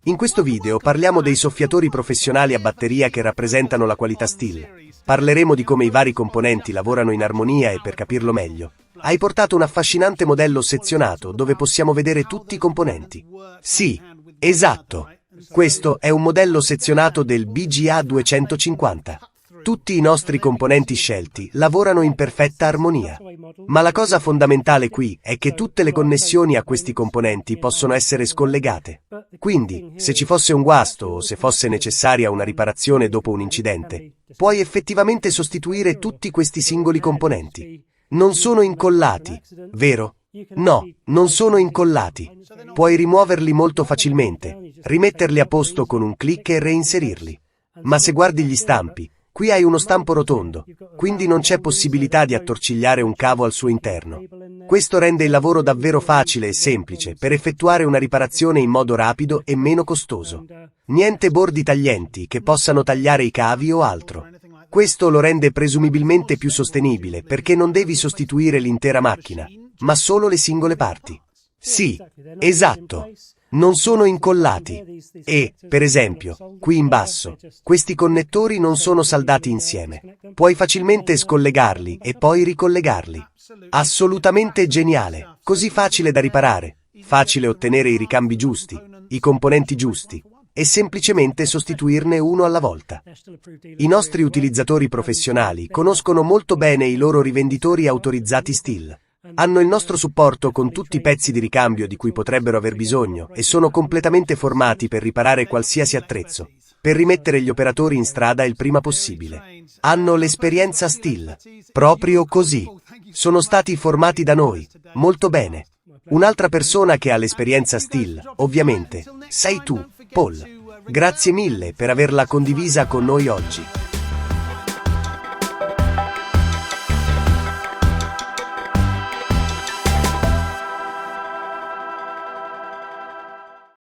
In questo video parliamo dei soffiatori professionali a batteria che rappresentano la qualità STILL. Parleremo di come i vari componenti lavorano in armonia e per capirlo meglio, hai portato un affascinante modello sezionato dove possiamo vedere tutti i componenti. Sì, esatto. Questo è un modello sezionato del BGA 250. Tutti i nostri componenti scelti lavorano in perfetta armonia. Ma la cosa fondamentale qui è che tutte le connessioni a questi componenti possono essere scollegate. Quindi, se ci fosse un guasto o se fosse necessaria una riparazione dopo un incidente, puoi effettivamente sostituire tutti questi singoli componenti. Non sono incollati, vero? No, non sono incollati. Puoi rimuoverli molto facilmente, rimetterli a posto con un clic e reinserirli. Ma se guardi gli stampi, qui hai uno stampo rotondo, quindi non c'è possibilità di attorcigliare un cavo al suo interno. Questo rende il lavoro davvero facile e semplice per effettuare una riparazione in modo rapido e meno costoso. Niente bordi taglienti che possano tagliare i cavi o altro. Questo lo rende presumibilmente più sostenibile perché non devi sostituire l'intera macchina, ma solo le singole parti. Sì, esatto. Non sono incollati. E, per esempio, qui in basso, questi connettori non sono saldati insieme. Puoi facilmente scollegarli e poi ricollegarli. Assolutamente geniale. Così facile da riparare. Facile ottenere i ricambi giusti, i componenti giusti, e semplicemente sostituirne uno alla volta. I nostri utilizzatori professionali conoscono molto bene i loro rivenditori autorizzati STILL. Hanno il nostro supporto con tutti i pezzi di ricambio di cui potrebbero aver bisogno e sono completamente formati per riparare qualsiasi attrezzo, per rimettere gli operatori in strada il prima possibile. Hanno l'esperienza STILL. Proprio così. Sono stati formati da noi, molto bene. Un'altra persona che ha l'esperienza STILL, ovviamente, sei tu, Paul. Grazie mille per averla condivisa con noi oggi.